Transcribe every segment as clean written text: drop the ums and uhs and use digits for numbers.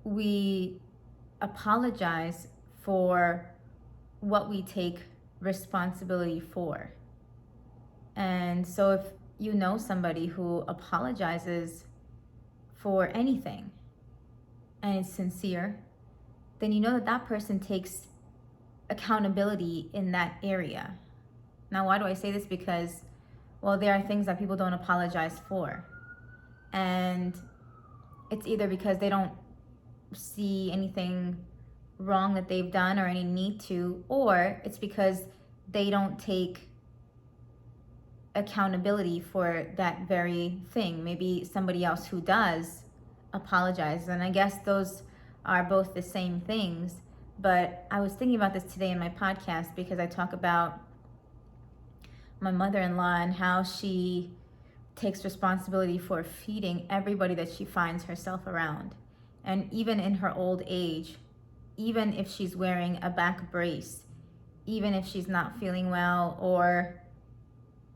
we apologize for what we take responsibility for. And so if you know somebody who apologizes for anything and it's sincere, then you know that that person takes accountability in that area. Now, why do I say this? Because, well, there are things that people don't apologize for. And it's either because they don't see anything wrong that they've done or any need to, or it's because they don't take accountability for that very thing. Maybe somebody else who does apologize. And I guess those are both the same things. But I was thinking about this today in my podcast because I talk about my mother-in-law and how she takes responsibility for feeding everybody that she finds herself around. And even in her old age, even if she's wearing a back brace, even if she's not feeling well, or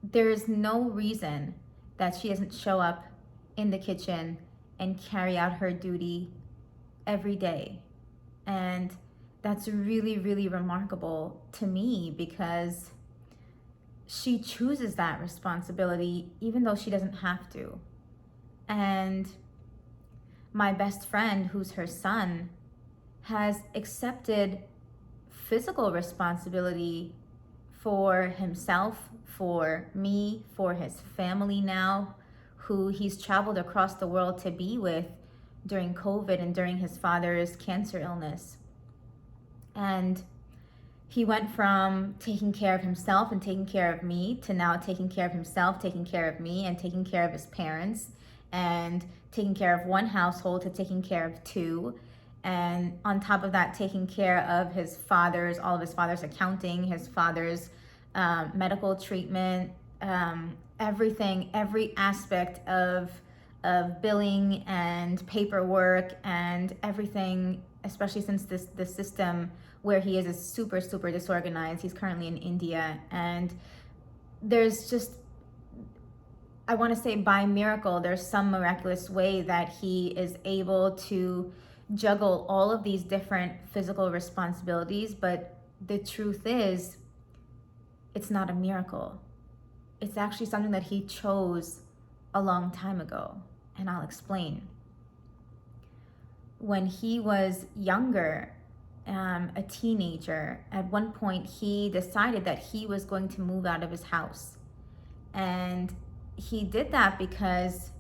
there is no reason that she doesn't show up in the kitchen and carry out her duty every day. And that's really, really remarkable to me because she chooses that responsibility even though she doesn't have to. And my best friend, who's her son, has accepted physical responsibility for himself, for me, for his family now, who he's traveled across the world to be with during COVID and during his father's cancer illness. And he went from taking care of himself and taking care of me to now taking care of himself, taking care of me, and taking care of his parents, and taking care of one household to taking care of two. And on top of that, taking care of his father's, all of his father's accounting, his father's medical treatment, everything, every aspect of billing and paperwork and everything, especially since the system where he is super, super disorganized. He's currently in India. And there's just, I want to say by miracle, there's some miraculous way that he is able to juggle all of these different physical responsibilities. But the truth is, it's not a miracle. It's actually something that he chose a long time ago. And I'll explain. When he was younger, a teenager, at one point he decided that he was going to move out of his house. And he did that because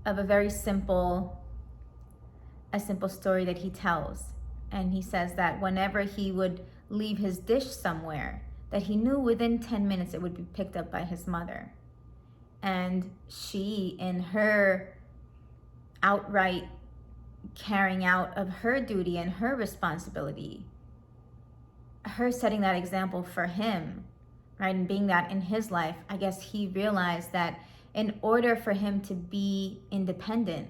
of a simple story that he tells. And he says that whenever he would leave his dish somewhere, that he knew within 10 minutes it would be picked up by his mother. And she, in her outright carrying out of her duty and her responsibility, her setting that example for him, right, and being that in his life, I guess he realized that in order for him to be independent,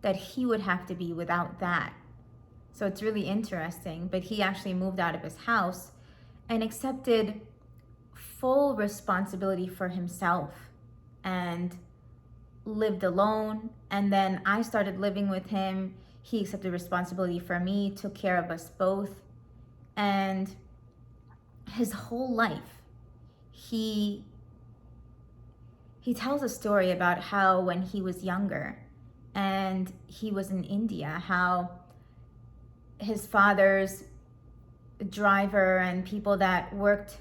that he would have to be without that. So it's really interesting. But he actually moved out of his house and accepted full responsibility for himself and lived alone. And then I started living with him. He accepted responsibility for me, took care of us both. And his whole life, he tells a story about how when he was younger and he was in India, how his father's driver and people that worked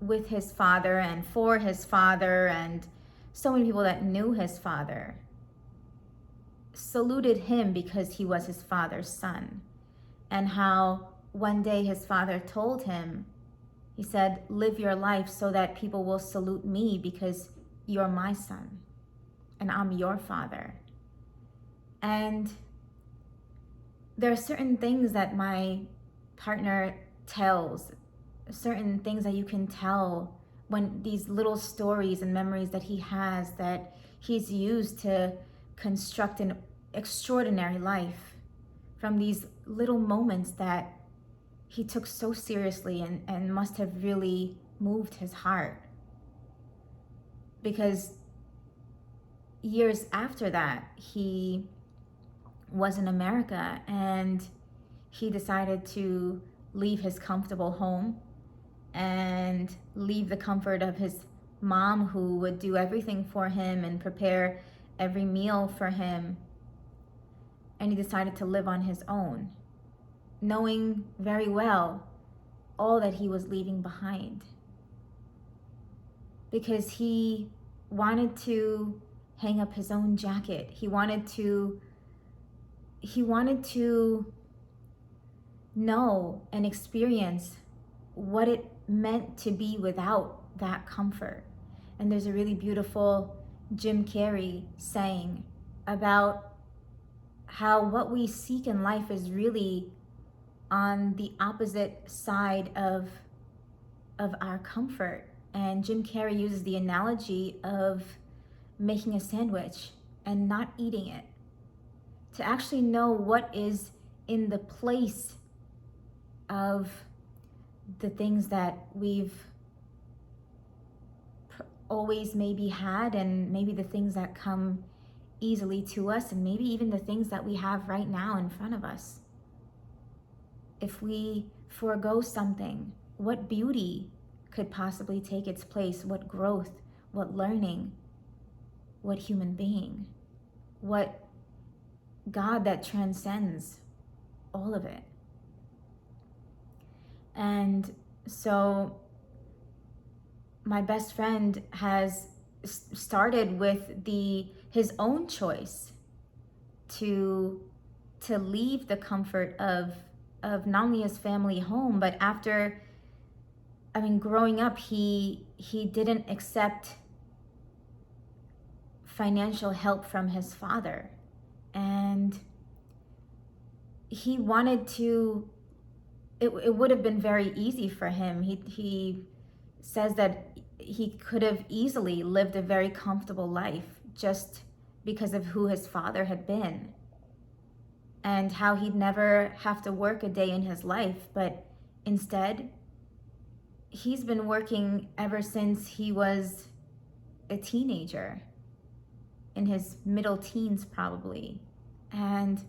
with his father and for his father and so many people that knew his father saluted him because he was his father's son. And how one day his father told him, he said, live your life so that people will salute me because you're my son and I'm your father. And there are certain things that my partner tells, certain things that you can tell when these little stories and memories that he has that he's used to construct an extraordinary life from these little moments that he took so seriously and must have really moved his heart. Because years after that, he was in America, and he decided to leave his comfortable home and leave the comfort of his mom, who would do everything for him and prepare every meal for him. And he decided to live on his own, knowing very well all that he was leaving behind. Because he wanted to hang up his own jacket. He wanted to know and experience what it meant to be without that comfort. And there's a really beautiful Jim Carrey saying about how what we seek in life is really on the opposite side of our comfort. And Jim Carrey uses the analogy of making a sandwich and not eating it, to actually know what is in the place of the things that we've always maybe had, and maybe the things that come easily to us, and maybe even the things that we have right now in front of us. If we forego something, what beauty could possibly take its place? What growth, what learning, what human being, what God that transcends all of it. And so my best friend has started with his own choice to leave the comfort of not only his family home, but after, growing up, he didn't accept financial help from his father. And he wanted to, it would have been very easy for him. He says that he could have easily lived a very comfortable life just because of who his father had been, and how he'd never have to work a day in his life. But instead, he's been working ever since he was a teenager, in his middle teens probably. And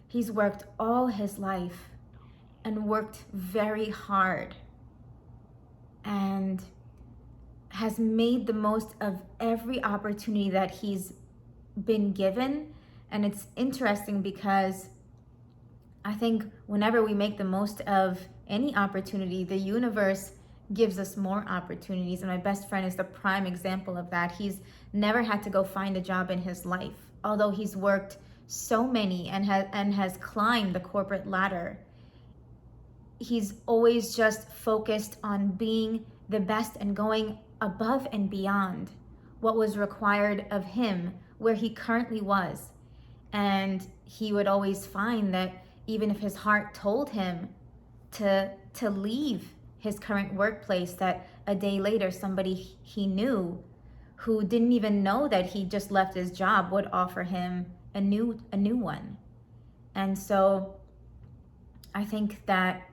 he's worked all his life and worked very hard and has made the most of every opportunity that he's been given. And it's interesting because I think whenever we make the most of any opportunity, the universe gives us more opportunities. And my best friend is the prime example of that. He's never had to go find a job in his life, although he's worked so many and has climbed the corporate ladder. He's always just focused on being the best and going above and beyond what was required of him where he currently was. And he would always find that even if his heart told him to leave his current workplace, that a day later somebody he knew who didn't even know that he just left his job would offer him a new one. And so I think that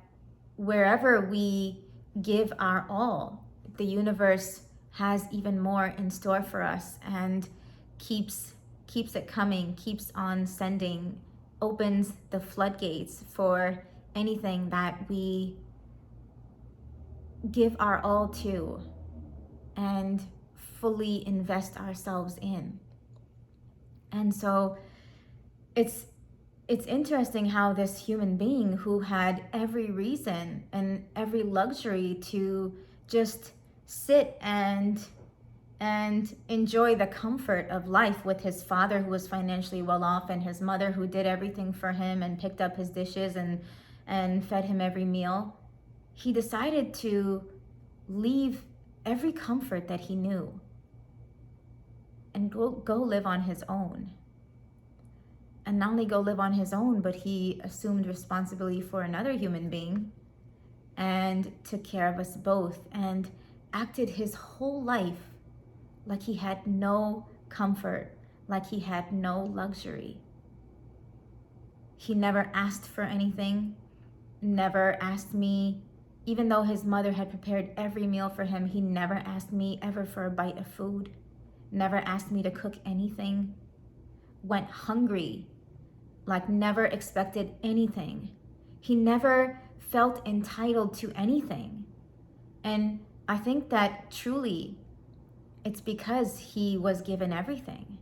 wherever we give our all, the universe has even more in store for us, and keeps it coming, keeps on sending, opens the floodgates for anything that we give our all to and fully invest ourselves in. And so it's interesting how this human being who had every reason and every luxury to just sit and enjoy the comfort of life with his father, who was financially well off, and his mother, who did everything for him and picked up his dishes and fed him every meal, he decided to leave every comfort that he knew and go live on his own. And not only go live on his own, but he assumed responsibility for another human being and took care of us both, and acted his whole life like he had no comfort, like he had no luxury. He never asked for anything, never asked me, even though his mother had prepared every meal for him, he never asked me ever for a bite of food, never asked me to cook anything, went hungry like never expected anything. He never felt entitled to anything. And I think that truly it's because he was given everything.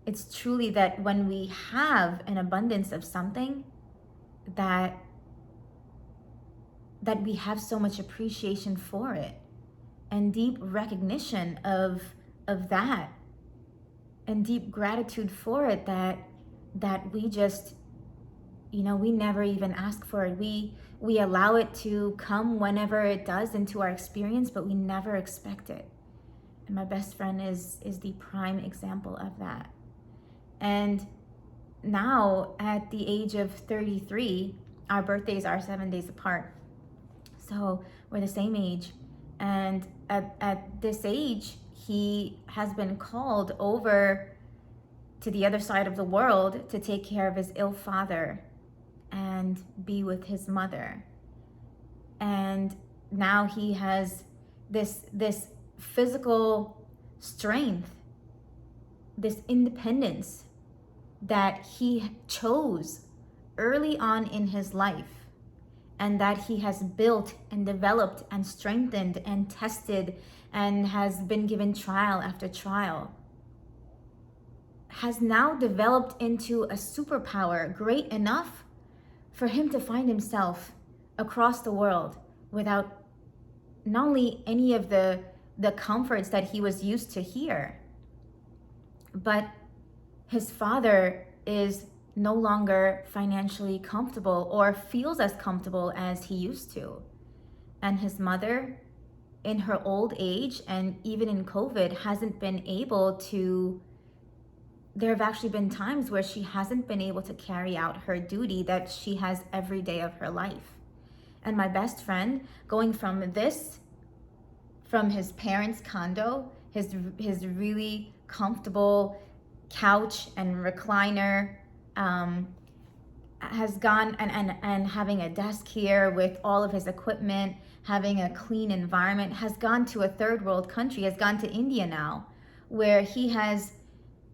It's truly that when we have an abundance of something, that we have so much appreciation for it and deep recognition of that, and deep gratitude for it, that we just, we never even ask for it. We allow it to come whenever it does into our experience, but we never expect it. And my best friend is the prime example of that. And now at the age of 33, our birthdays are 7 days apart. So we're the same age. And at this age, he has been called over to the other side of the world to take care of his ill father and be with his mother. And now he has this physical strength, this independence that he chose early on in his life, and that he has built and developed and strengthened and tested and has been given trial after trial, has now developed into a superpower great enough for him to find himself across the world without not only any of the comforts that he was used to here, but his father is no longer financially comfortable or feels as comfortable as he used to. And his mother, in her old age and even in COVID, hasn't been able to, there have actually been times where she hasn't been able to carry out her duty that she has every day of her life. And my best friend, going from his parents' condo, his really comfortable couch and recliner, has gone and having a desk here with all of his equipment, having a clean environment, has gone to a third world country, has gone to India now, where he has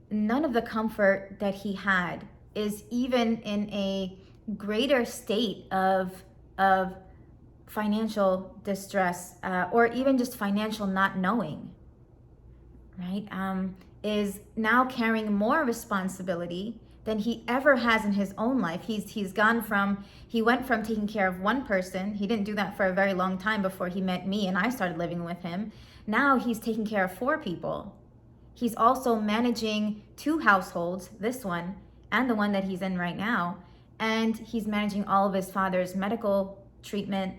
none of the comfort that he had, is even in a greater state of financial distress, or even just financial not knowing, right? Is now carrying more responsibility than he ever has in his own life. He went from taking care of one person. He didn't do that for a very long time before he met me and I started living with him. Now he's taking care of 4 people. He's also managing 2 households, this one and the one that he's in right now. And he's managing all of his father's medical treatment.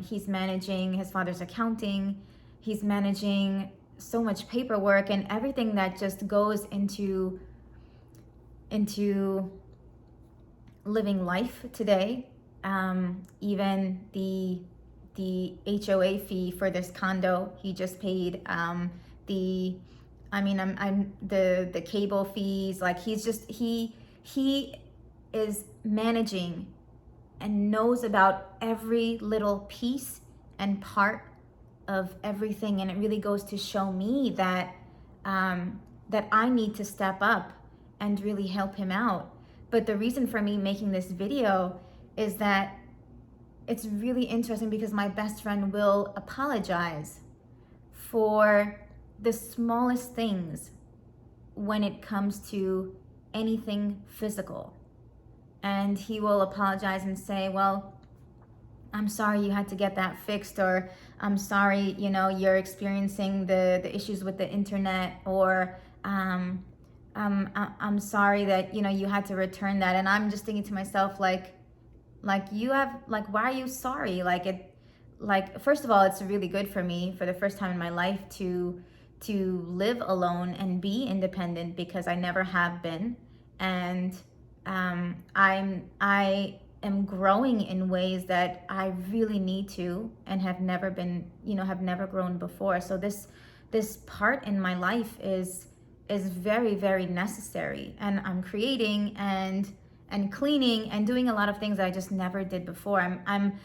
He's managing his father's accounting. He's managing so much paperwork and everything that just goes into living life today. Even the HOA fee for this condo, he just paid. The cable fees. Like he is managing and knows about every little piece and part of everything. And it really goes to show me that that I need to step up and really help him out. But the reason for me making this video is that it's really interesting because my best friend will apologize for the smallest things when it comes to anything physical. And he will apologize and say, well, I'm sorry you had to get that fixed, or I'm sorry, you're experiencing the issues with the internet, or I'm sorry that, you had to return that. And I'm just thinking to myself, why are you sorry? First of all, it's really good for me for the first time in my life to live alone and be independent, because I never have been. And I am growing in ways that I really need to, and have never grown before. So this part in my life is very, very necessary. And I'm creating and cleaning and doing a lot of things that I just never did before. I'm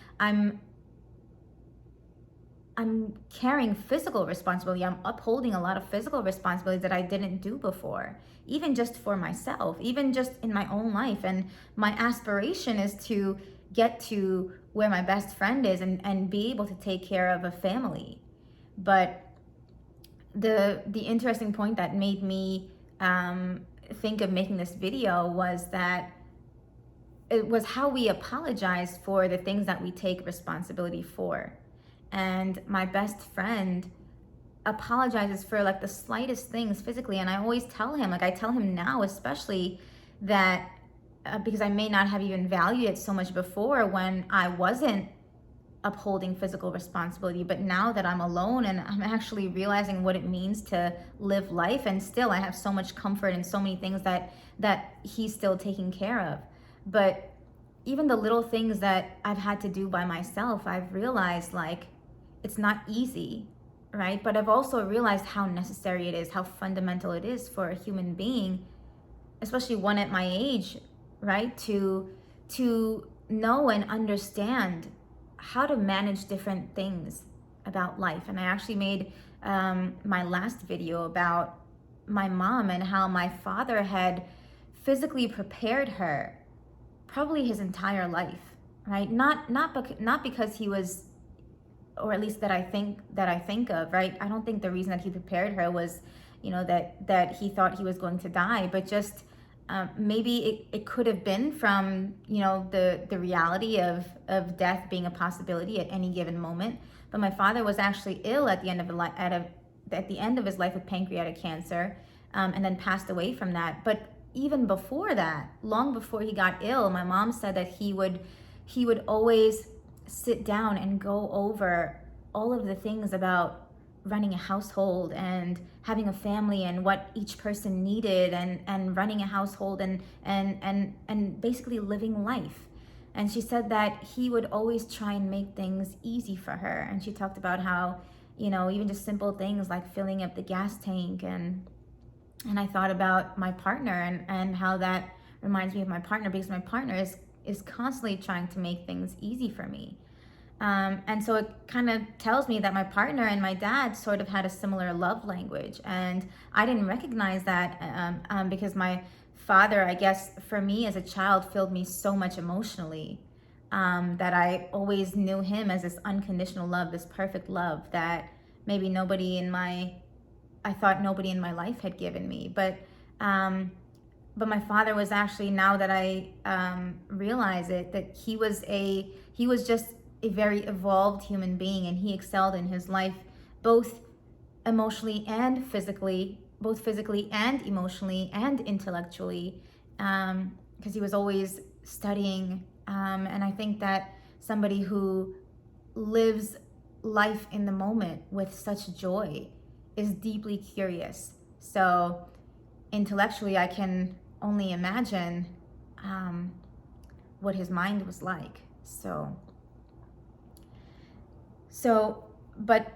I'm carrying physical responsibility. I'm upholding a lot of physical responsibilities that I didn't do before, even just for myself, even just in my own life. And my aspiration is to get to where my best friend is, and be able to take care of a family. But the interesting point that made me think of making this video was that it was how we apologize for the things that we take responsibility for. And my best friend apologizes for like the slightest things physically. And I always tell him, like I tell him now especially, that because I may not have even valued it so much before when I wasn't upholding physical responsibility, but now that I'm alone and I'm actually realizing what it means to live life, and still I have so much comfort in so many things that he's still taking care of. But even the little things that I've had to do by myself, I've realized like it's not easy, right? But I've also realized how necessary it is, how fundamental it is for a human being, especially one at my age, right? To know and understand how to manage different things about life. And I actually made my last video about my mom and how my father had physically prepared her probably his entire life, right? Not because he was, or at least that I think of, right? I don't think the reason that he prepared her was, that he thought he was going to die, but just maybe it could have been from, the reality of death being a possibility at any given moment. But my father was actually ill at the end of his life with pancreatic cancer, and then passed away from that. But even before that, long before he got ill, my mom said that he would always sit down and go over all of the things about running a household and having a family and what each person needed, and running a household and basically living life. And she said that he would always try and make things easy for her. And she talked about how, even just simple things like filling up the gas tank. And I thought about my partner and how that reminds me of my partner, because my partner is constantly trying to make things easy for me. And so it kind of tells me that my partner and my dad sort of had a similar love language. And I didn't recognize that because my father, I guess, for me as a child, filled me so much emotionally, that I always knew him as this unconditional love, this perfect love that maybe I thought nobody in my life had given me. But my father was actually, now that I realize it, that he was just a very evolved human being, and he excelled in his life both emotionally and physically, both physically and emotionally and intellectually, because he was always studying. And I think that somebody who lives life in the moment with such joy is deeply curious. So intellectually, I can only imagine what his mind was like. But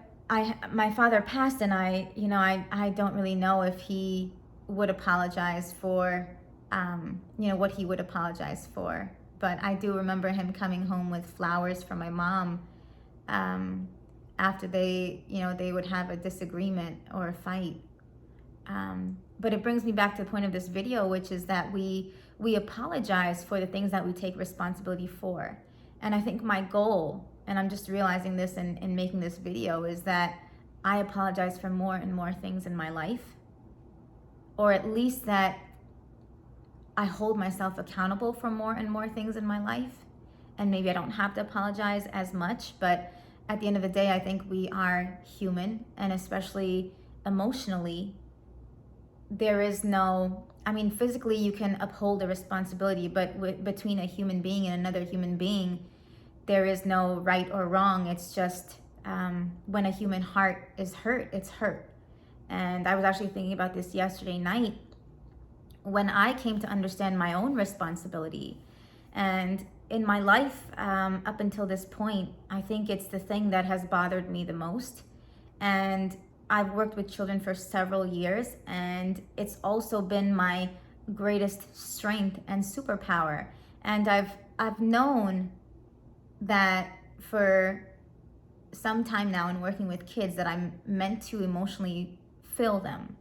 my father passed, and I don't really know if he would apologize for, what he would apologize for. But I do remember him coming home with flowers from my mom, after they would have a disagreement or a fight. But it brings me back to the point of this video, which is that we apologize for the things that we take responsibility for. And I think my goal, and I'm just realizing this in making this video, is that I apologize for more and more things in my life, or at least that I hold myself accountable for more and more things in my life. And maybe I don't have to apologize as much, but at the end of the day, I think we are human, and especially emotionally, there is no, physically you can uphold a responsibility, but between a human being and another human being, there is no right or wrong. It's just when a human heart is hurt, it's hurt. And I was actually thinking about this yesterday night when I came to understand my own responsibility. And in my life, up until this point, I think it's the thing that has bothered me the most. And I've worked with children for several years, and it's also been my greatest strength and superpower. And I've known that for some time now in working with kids that I'm meant to emotionally fill them.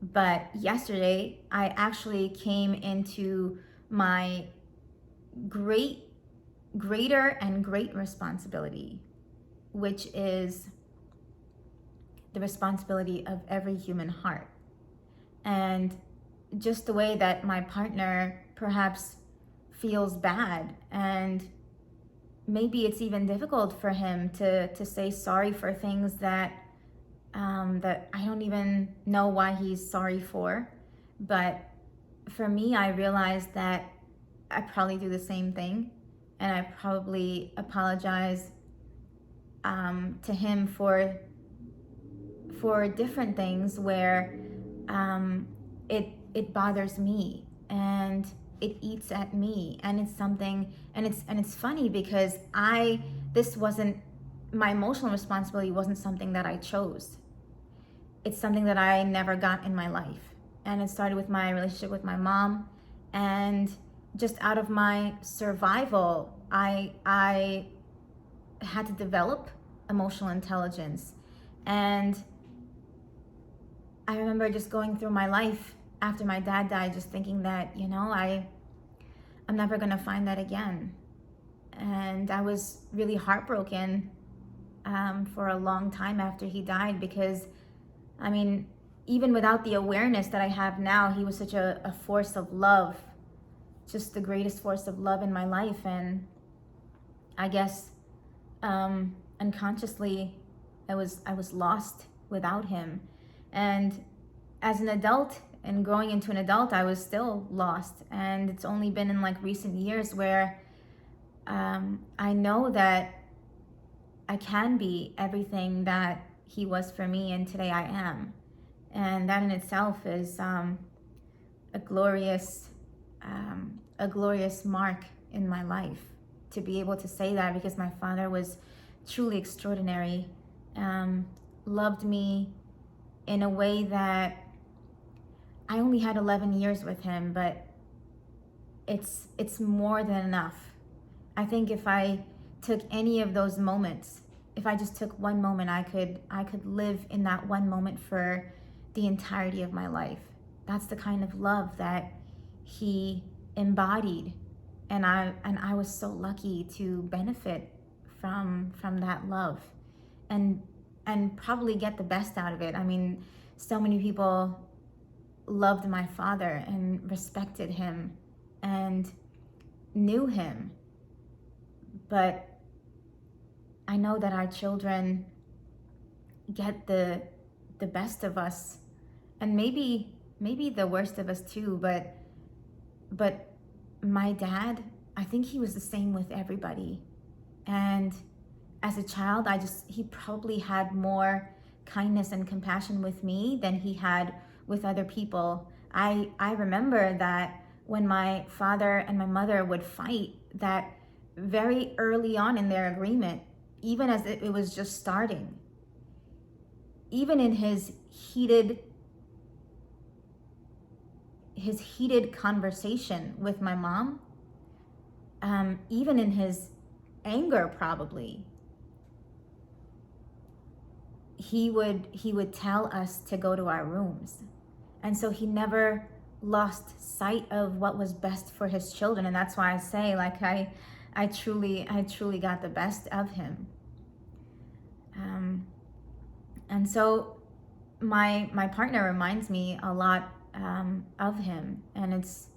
But yesterday, I actually came into my greater and great responsibility, which is the responsibility of every human heart. And just the way that my partner perhaps feels bad, and maybe it's even difficult for him to say sorry for things that that I don't even know why he's sorry for. But for me, I realized that I probably do the same thing, and I probably apologize to him for different things where it bothers me, and it eats at me, and it's something, and it's funny because this wasn't my emotional responsibility, wasn't something that I chose. It's something that I never got in my life, and it started with my relationship with my mom, and just out of my survival, I had to develop emotional intelligence. And I remember just going through my life after my dad died, just thinking that, I'm never gonna find that again. And I was really heartbroken for a long time after he died, because, even without the awareness that I have now, he was such a force of love, just the greatest force of love in my life. And I guess unconsciously, I was lost without him. And as an adult and growing into an adult, I was still lost. And it's only been in recent years where I know that I can be everything that he was for me, and today I am. And that in itself is a glorious mark in my life, to be able to say that, because my father was truly extraordinary, loved me in a way that I only had 11 years with him, but it's more than enough. I think if I took any of those moments, if I just took one moment, I could live in that one moment for the entirety of my life. That's the kind of love that he embodied, and I was so lucky to benefit from that love, and probably get the best out of it. So many people loved my father and respected him and knew him, but I know that our children get the best of us, and maybe the worst of us too, but my dad, I think he was the same with everybody. And as a child, he probably had more kindness and compassion with me than he had with other people. I remember that when my father and my mother would fight, that very early on in their agreement, even as it was just starting, even in his heated conversation with my mom, even in his anger, probably, he would tell us to go to our rooms. And so he never lost sight of what was best for his children. And that's why I say, I truly got the best of him. And so my partner reminds me a lot of him, and it's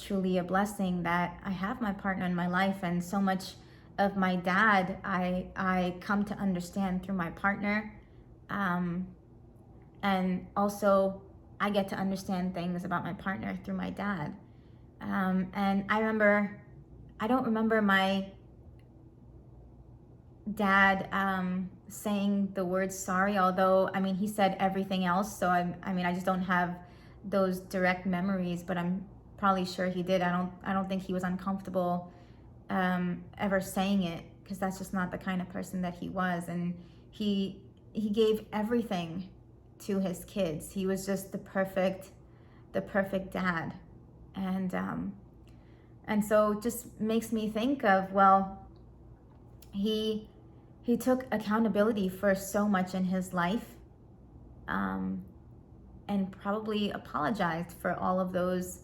truly a blessing that I have my partner in my life. And so much of my dad, I come to understand through my partner, and also I get to understand things about my partner through my dad. And I don't remember my dad saying the word sorry, although he said everything else, so I just don't have those direct memories, but I'm probably sure he did. I don't think he was uncomfortable ever saying it, because that's just not the kind of person that he was. And he gave everything to his kids. He was just the perfect dad. And so it just makes me think of, well, he took accountability for so much in his life, and probably apologized for all of those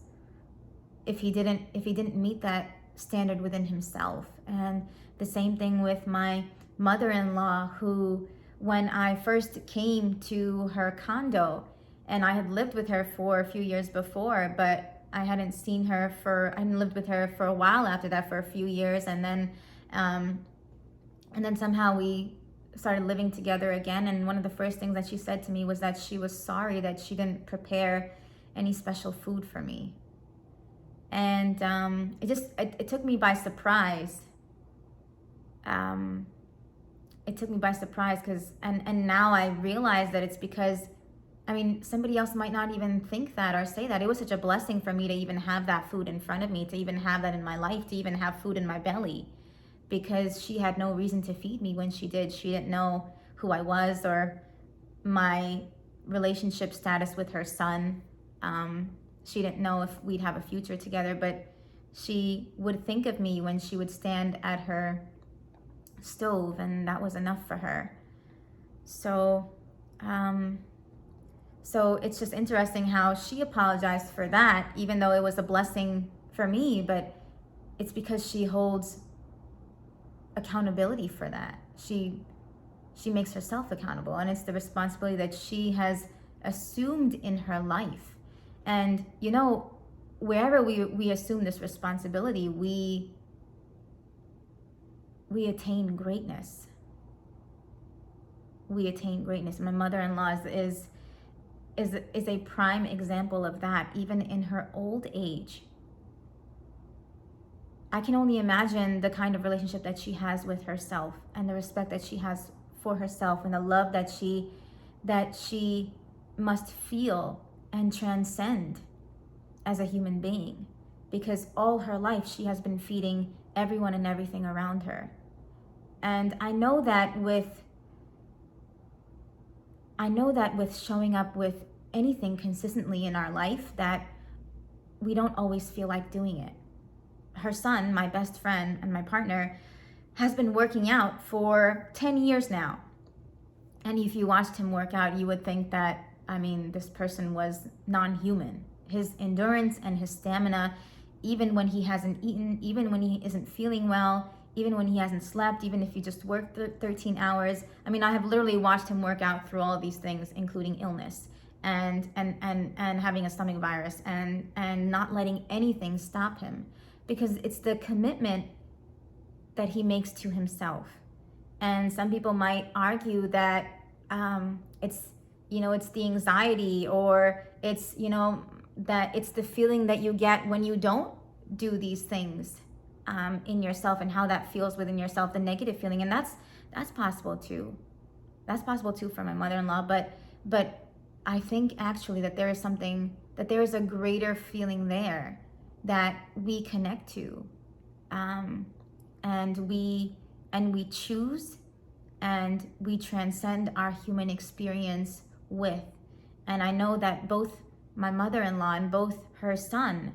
if he didn't meet that standard within himself. And the same thing with my mother-in-law, who, when I first came to her condo, and I had lived with her for a few years before, but I hadn't lived with her for a while after that, for a few years, and then somehow we started living together again. And one of the first things that she said to me was that she was sorry that she didn't prepare any special food for me. And it took me by surprise. It took me by surprise because now I realize that it's because, somebody else might not even think that or say that. It was such a blessing for me to even have that food in front of me, to even have that in my life, to even have food in my belly, because she had no reason to feed me when she did. She didn't know who I was or my relationship status with her son. She didn't know if we'd have a future together, but she would think of me when she would stand at her stove, and that was enough for her. So it's just interesting how she apologized for that, even though it was a blessing for me, but it's because she holds accountability for that. She makes herself accountable, and it's the responsibility that she has assumed in her life. And wherever we assume this responsibility, we attain greatness. We attain greatness. My mother-in-law is a prime example of that. Even in her old age, I can only imagine the kind of relationship that she has with herself, and the respect that she has for herself, and the love that she must feel and transcend as a human being, because all her life she has been feeding everyone and everything around her. And I know that with showing up with anything consistently in our life, that we don't always feel like doing it. Her son, my best friend and my partner, has been working out for 10 years now. And if you watched him work out, you would think that, this person was non-human. His endurance and his stamina, even when he hasn't eaten, even when he isn't feeling well, even when he hasn't slept, even if he just worked 13 hours. I have literally watched him work out through all of these things, including illness and having a stomach virus, and not letting anything stop him, because it's the commitment that he makes to himself. And some people might argue that it's the anxiety, or it's that it's the feeling that you get when you don't do these things in yourself, and how that feels within yourself, the negative feeling. And that's possible too. That's possible too for my mother-in-law. But I think actually that there is a greater feeling there that we connect to, and we choose, and we transcend our human experience with. And I know that both my mother-in-law and both her son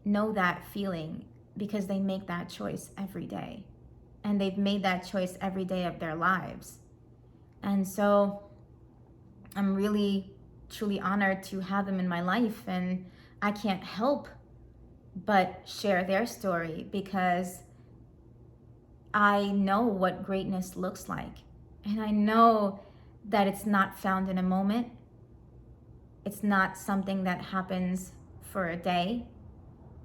know that feeling, because they make that choice every day, and they've made that choice every day of their lives. And so I'm really truly honored to have them in my life, and I can't help but share their story, because I know what greatness looks like, and I know that it's not found in a moment. It's not something that happens for a day.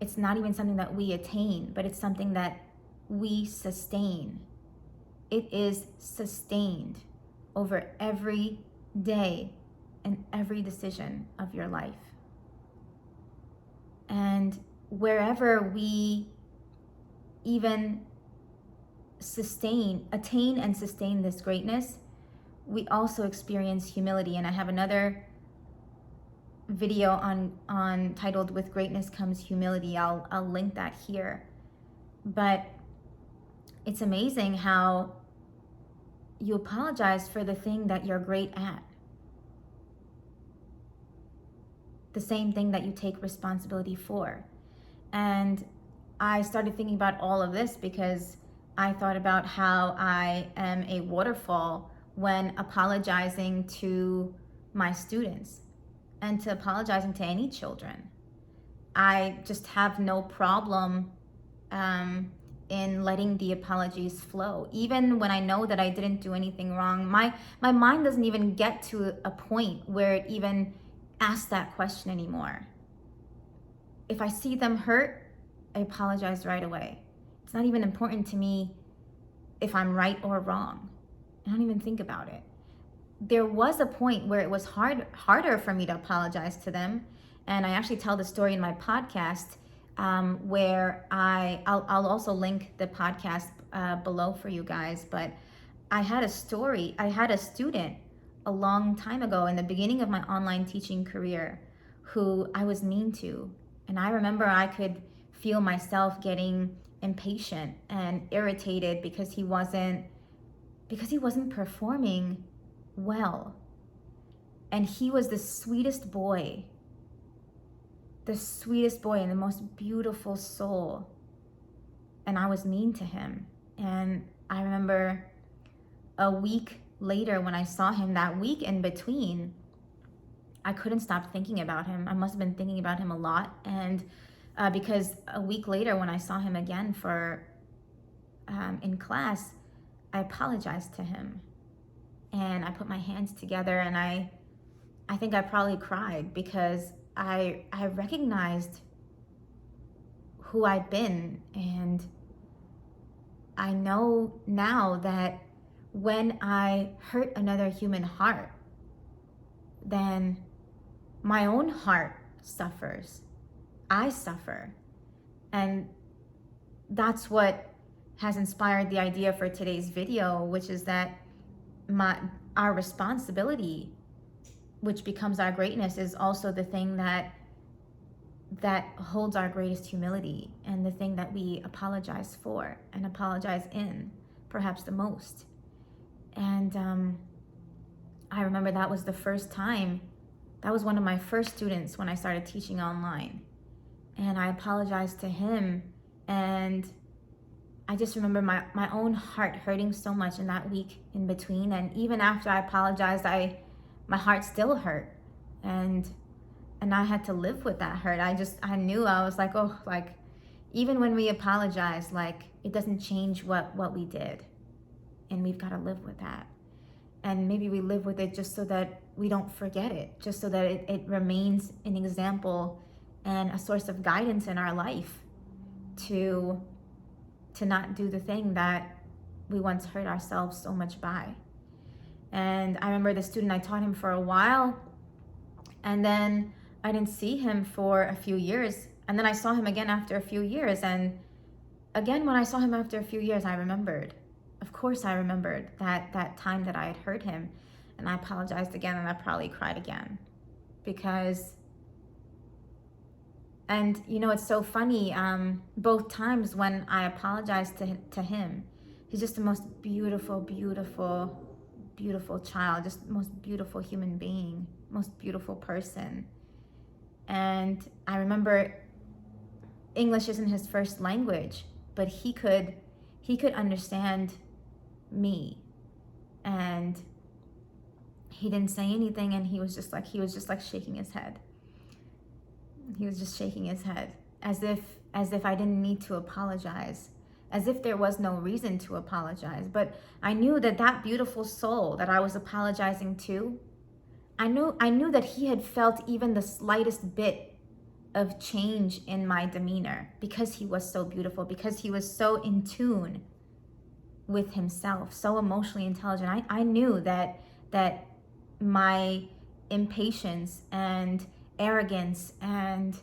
It's not even something that we attain, but it's something that we sustain. It is sustained over every day and every decision of your life. And wherever we even attain and sustain this greatness, we also experience humility. And I have another video on titled "With Greatness Comes Humility." I'll link that here. But it's amazing how you apologize for the thing that you're great at, the same thing that you take responsibility for. And I started thinking about all of this because I thought about how I am a waterfall when apologizing to my students and to apologizing to any children. I just have no problem um, in letting the apologies flow. Even when I know that I didn't do anything wrong, my mind doesn't even get to a point where it even asks that question anymore. If I see them hurt, I apologize right away. It's not even important to me if I'm right or wrong. I don't even think about it. There was a point where it was harder for me to apologize to them, and I actually tell the story in my podcast, where I'll also link the podcast below for you guys. But I had a story. I had a student a long time ago in the beginning of my online teaching career who I was mean to, and I remember I could feel myself getting impatient and irritated because he wasn't performing well. And he was the sweetest boy and the most beautiful soul. And I was mean to him. And I remember a week later when I saw him, that week in between, I couldn't stop thinking about him. I must have been thinking about him a lot. And because a week later when I saw him again in class, I apologized to him. And I put my hands together, and I think I probably cried because I recognized who I'd been. And I know now that when I hurt another human heart, then my own heart suffers. I suffer. And that's what has inspired the idea for today's video, which is that our responsibility, which becomes our greatness, is also the thing that holds our greatest humility, and the thing that we apologize for and apologize in perhaps the most. And I remember that was the first time, that was one of my first students when I started teaching online. And I apologized to him, and I just remember my own heart hurting so much in that week in between. And even after I apologized, my heart still hurt. And I had to live with that hurt. I knew, I was like, oh, like, even when we apologize, like, it doesn't change what we did. And we've got to live with that. And maybe we live with it just so that we don't forget it, just so that it remains an example and a source of guidance in our life to not do the thing that we once hurt ourselves so much by. And I remember the student, I taught him for a while, and then I didn't see him for a few years. And then I saw him again after a few years. And again, when I saw him after a few years, I remembered. Of course, I remembered that time that I had hurt him. And I apologized again, and I probably cried again. And you know, it's so funny, both times when I apologized to him, he's just the most beautiful, beautiful, beautiful child, just the most beautiful human being, most beautiful person. And I remember English isn't his first language, but he could understand me. And he didn't say anything, and he was just like shaking his head. He was just shaking his head as if I didn't need to apologize, as if there was no reason to apologize. But I knew that beautiful soul that I was apologizing to, I knew that he had felt even the slightest bit of change in my demeanor, because he was so beautiful, because he was so in tune with himself, so emotionally intelligent. I knew that my impatience and arrogance and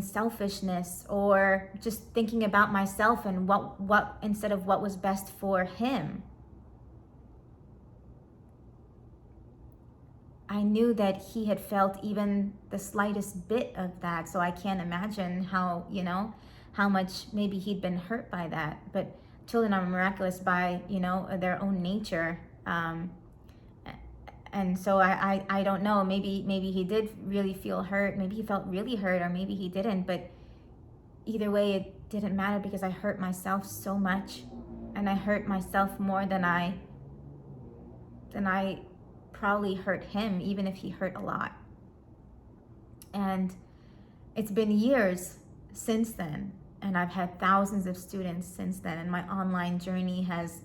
selfishness, or just thinking about myself and what instead of what was best for him, I knew that he had felt even the slightest bit of that. So I can't imagine how much maybe he'd been hurt by that. But children are miraculous by their own nature. And so I don't know, maybe he did really feel hurt, maybe he felt really hurt, or maybe he didn't, but either way, it didn't matter because I hurt myself so much, and I hurt myself more than I probably hurt him, even if he hurt a lot. And it's been years since then, and I've had thousands of students since then, and my online journey has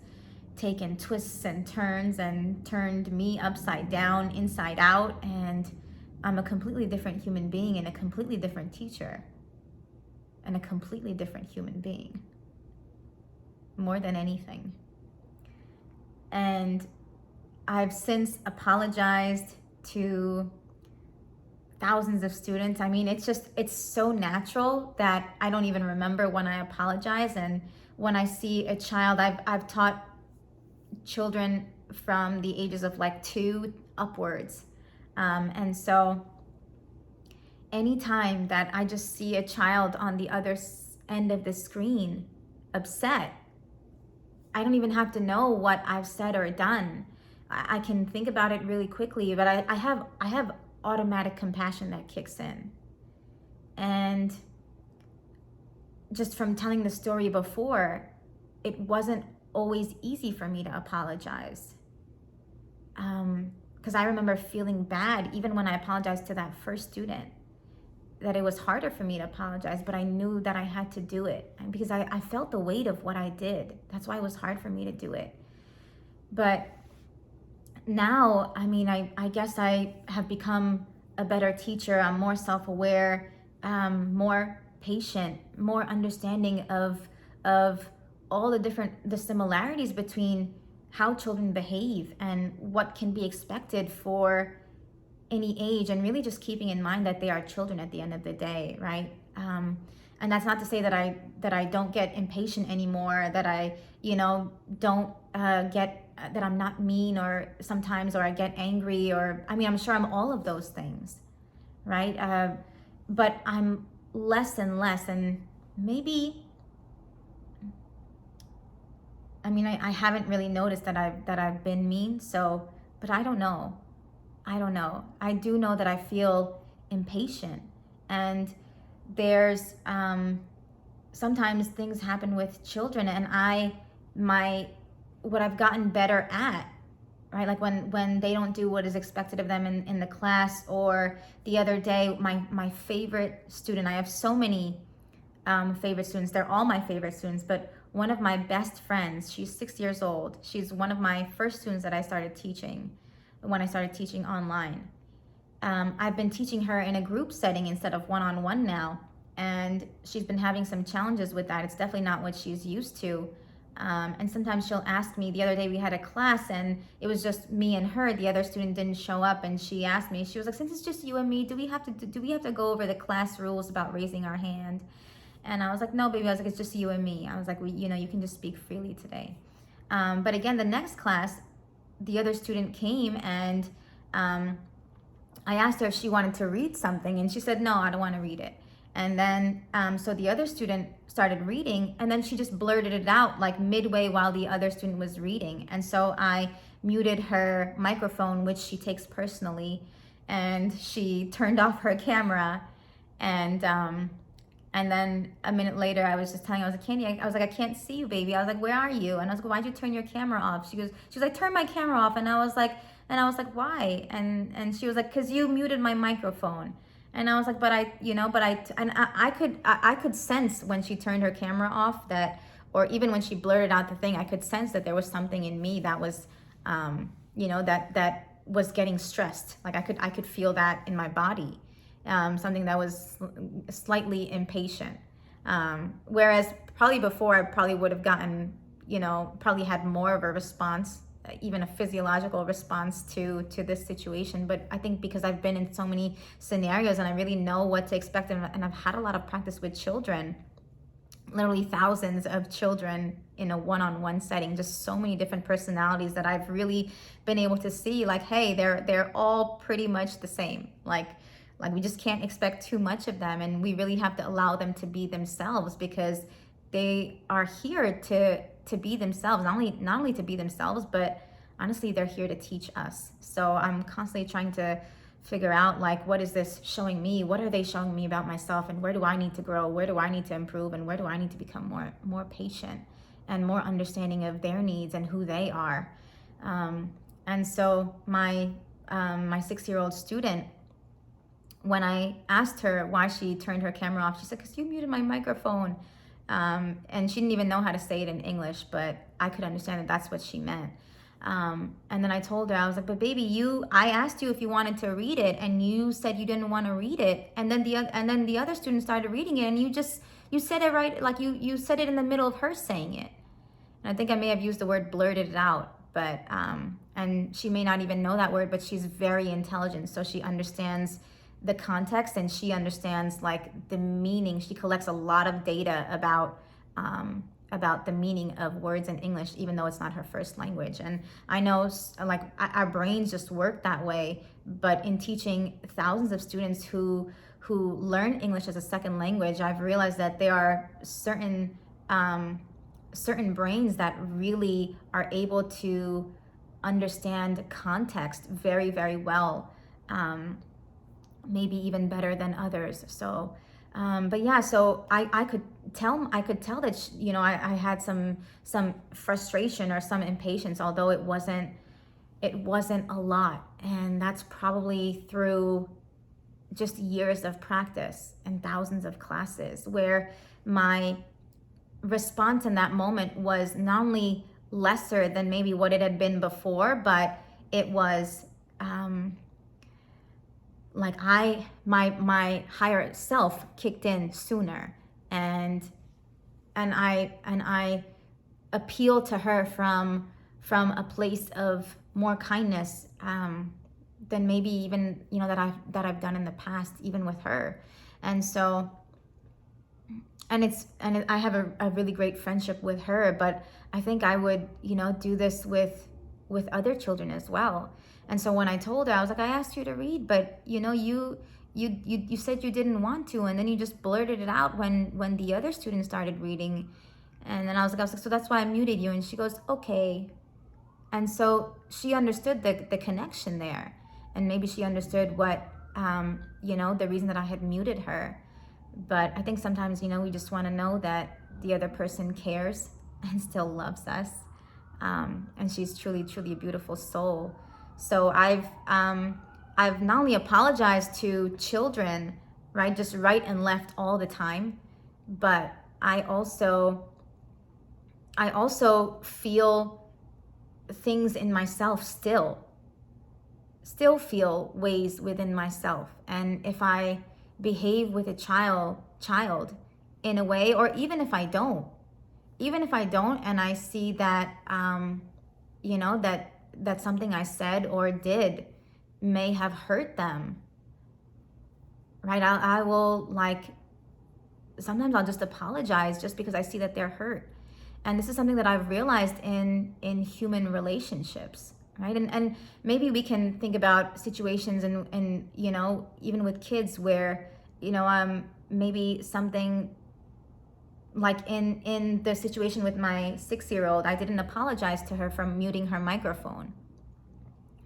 taken twists and turns and turned me upside down, inside out, and I'm a completely different human being and a completely different teacher and a completely different human being, more than anything. And I've since apologized to thousands of students. I mean, it's so natural that I don't even remember when I apologize. And when I see a child, I've taught children from the ages of like 2 upwards. And so anytime that I just see a child on the other end of the screen upset, I don't even have to know what I've said or done. I can think about it really quickly, but I have automatic compassion that kicks in. And just from telling the story before, it wasn't always easy for me to apologize. Because I remember feeling bad even when I apologized to that first student, that it was harder for me to apologize, but I knew that I had to do it because I felt the weight of what I did. That's why it was hard for me to do it. But now, I mean, I guess I have become a better teacher. I'm more self-aware, more patient, more understanding of all the similarities between how children behave and what can be expected for any age, and really just keeping in mind that they are children at the end of the day, right? And that's not to say that I don't get impatient anymore, that I don't get that I'm not mean or sometimes, or I get angry, or I mean, I'm sure I'm all of those things, right? But I'm less and less, and maybe, I mean, I haven't really noticed that I've been mean, so, but I don't know. I do know that I feel impatient, and there's sometimes things happen with children, and what I've gotten better at, right? Like when they don't do what is expected of them in the class, or the other day, my favorite student, I have so many favorite students, they're all my favorite students, but one of my best friends, she's 6 years old. She's one of my first students that I started teaching when I started teaching online. I've been teaching her in a group setting instead of one-on-one now, and she's been having some challenges with that. It's definitely not what she's used to. And sometimes she'll ask me. The other day we had a class and it was just me and her. The other student didn't show up, and she asked me, she was like, since it's just you and me, do we have to go over the class rules about raising our hand? And I was like, no, baby. I was like, it's just you and me. I was like, you can just speak freely today. But again, the next class, the other student came, and I asked her if she wanted to read something, and she said, no, I don't want to read it. And then, so the other student started reading, and then she just blurted it out like midway while the other student was reading. And so I muted her microphone, which she takes personally, and she turned off her camera. And then a minute later, I was just telling her, I was like, Candy, I was like, I can't see you, baby. I was like, where are you? And I was like, why'd you turn your camera off? She was like, turn my camera off. And I was like, why? And she was like, cause you muted my microphone. And I was like, I could sense when she turned her camera off that, or even when she blurted out the thing, I could sense that there was something in me that was, that was getting stressed. Like I could feel that in my body. Something that was slightly impatient. Whereas probably before I probably would have gotten, probably had more of a response, even a physiological response to this situation. But I think because I've been in so many scenarios and I really know what to expect, and I've had a lot of practice with children, literally thousands of children in a one-on-one setting, just so many different personalities that I've really been able to see, like, hey, they're all pretty much the same. Like we just can't expect too much of them, and we really have to allow them to be themselves, because they are here to be themselves, not only to be themselves, but honestly, they're here to teach us. So I'm constantly trying to figure out, like, what is this showing me? What are they showing me about myself? And where do I need to grow? Where do I need to improve? And where do I need to become more patient and more understanding of their needs and who they are? And so my 6-year-old student, when I asked her why she turned her camera off, she said, "Because you muted my microphone." And she didn't even know how to say it in English, but I could understand that that's what she meant. And then I told her, I was like, "But baby, I asked you if you wanted to read it, and you said you didn't want to read it. And then the other student started reading it, and you said it right, like you said it in the middle of her saying it." And I think I may have used the word blurted it out, but and she may not even know that word, but she's very intelligent, so she understands the context, and she understands like the meaning. She collects a lot of data about the meaning of words in English, even though it's not her first language. And I know, like, our brains just work that way, but in teaching thousands of students who learn English as a second language, I've realized that there are certain brains that really are able to understand context very, very well, maybe even better than others. So but yeah, so I could tell that I had some frustration or some impatience, although it wasn't a lot. And that's probably through just years of practice and thousands of classes, where my response in that moment was not only lesser than maybe what it had been before, but it was like my higher self kicked in sooner, and I appeal to her from a place of more kindness than maybe even that I've done in the past, even with her. And so I have a really great friendship with her, but I think I would do this with other children as well. And so when I told her, I was like, "I asked you to read, but you said you didn't want to, and then you just blurted it out when the other students started reading." And then I was like, "So that's why I muted you." And she goes, "Okay." And so she understood the connection there, and maybe she understood what the reason that I had muted her. But I think sometimes we just want to know that the other person cares and still loves us, and she's truly, truly a beautiful soul. So I've not only apologized to children, right, just right and left all the time, but I also feel things in myself still feel ways within myself. And if I behave with a child in a way, or even if I don't, and I see that that something I said or did may have hurt them, right? I will, like, sometimes I'll just apologize just because I see that they're hurt. And this is something that I've realized in human relationships, right? And maybe we can think about situations and even with kids where maybe something, like in the situation with my 6-year-old, I didn't apologize to her for muting her microphone,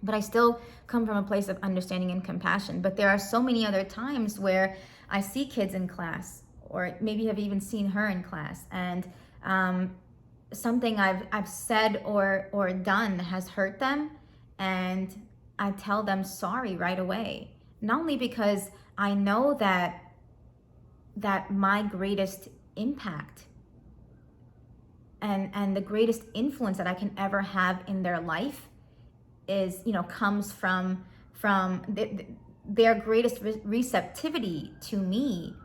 but I still come from a place of understanding and compassion. But there are so many other times where I see kids in class, or maybe have even seen her in class, and something I've said or done has hurt them, and I tell them sorry right away. Not only because I know that my greatest impact and the greatest influence that I can ever have in their life is comes from their greatest receptivity to me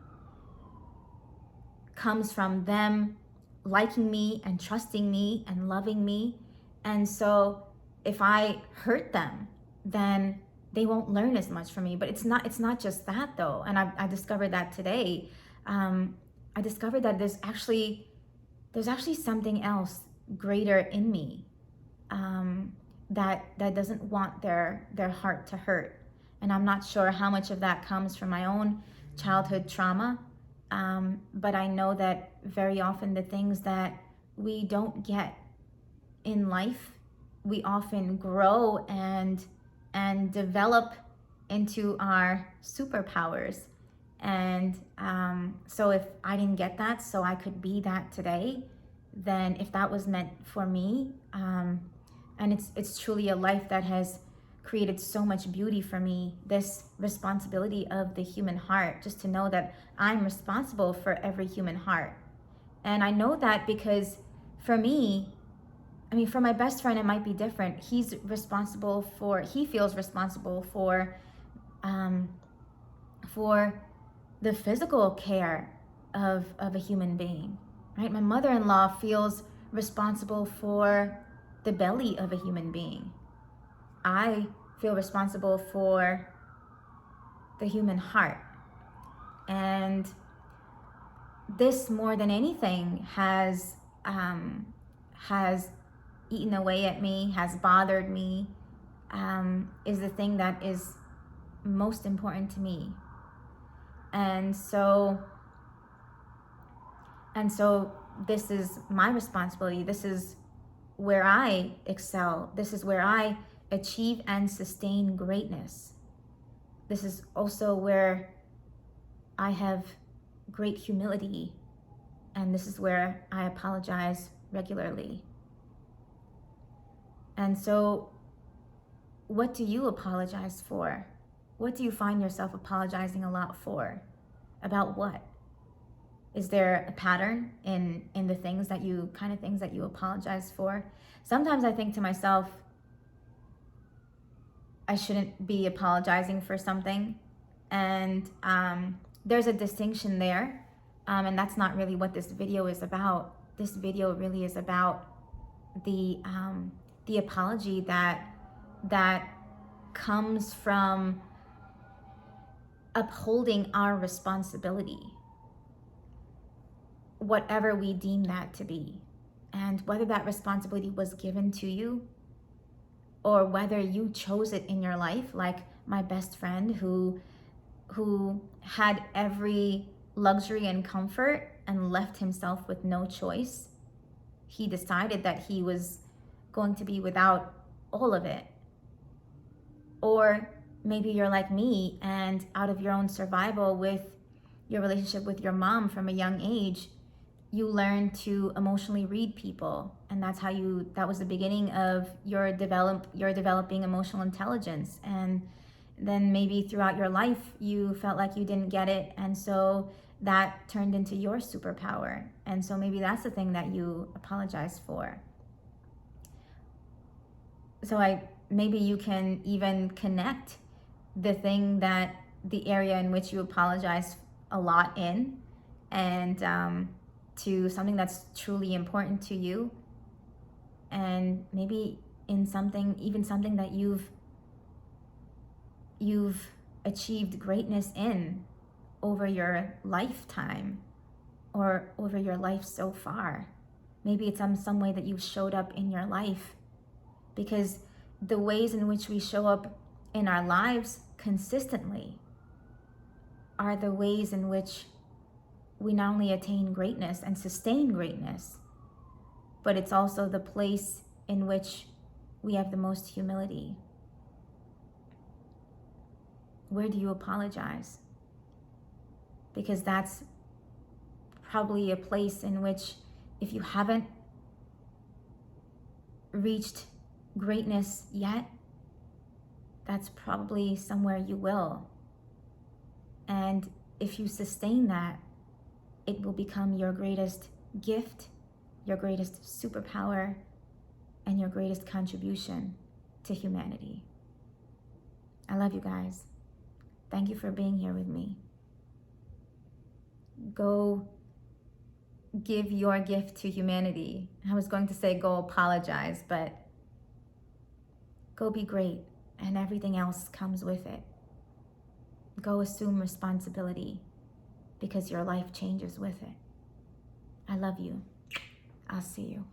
comes from them liking me and trusting me and loving me. And so if I hurt them, then they won't learn as much from me. But it's not just that, though. And I discovered that today. I discovered that there's actually something else greater in me, that doesn't want their heart to hurt. And I'm not sure how much of that comes from my own childhood trauma, but I know that very often the things that we don't get in life, we often grow and develop into our superpowers. And so if I didn't get that, so I could be that today, then if that was meant for me, and it's truly a life that has created so much beauty for me, this responsibility of the human heart, just to know that I'm responsible for every human heart. And I know that because for me, I mean, for my best friend, it might be different. He feels responsible for the physical care of a human being, right? My mother-in-law feels responsible for the belly of a human being. I feel responsible for the human heart. And this, more than anything, has eaten away at me, has bothered me, is the thing that is most important to me. And so this is my responsibility. This is where I excel. This is where I achieve and sustain greatness. This is also where I have great humility, and this is where I apologize regularly. And so, what do you apologize for? What do you find yourself apologizing a lot for? About what? Is there a pattern in the things that you apologize for? Sometimes I think to myself, I shouldn't be apologizing for something. And there's a distinction there. And that's not really what this video is about. This video really is about the apology that comes from upholding our responsibility, whatever we deem that to be, and whether that responsibility was given to you or whether you chose it in your life, like my best friend who had every luxury and comfort and left himself with no choice. He decided that he was going to be without all of it. Or maybe you're like me, and out of your own survival with your relationship with your mom from a young age, you learn to emotionally read people, and that was the beginning of your developing emotional intelligence. And then maybe throughout your life you felt like you didn't get it, and so that turned into your superpower. And so maybe that's the thing that you apologize for. So maybe you can even connect the area in which you apologize a lot in, and to something that's truly important to you, and maybe in something that you've achieved greatness in over your lifetime or over your life so far. Maybe it's some way that you've showed up in your life, because the ways in which we show up in our lives consistently are the ways in which we not only attain greatness and sustain greatness, but it's also the place in which we have the most humility. Where do you apologize? Because that's probably a place in which, if you haven't reached greatness yet, that's probably somewhere you will. And if you sustain that, it will become your greatest gift, your greatest superpower, and your greatest contribution to humanity. I love you guys. Thank you for being here with me. Go give your gift to humanity. I was going to say go apologize, but go be great, and everything else comes with it. Go assume responsibility, because your life changes with it. I love you. I'll see you.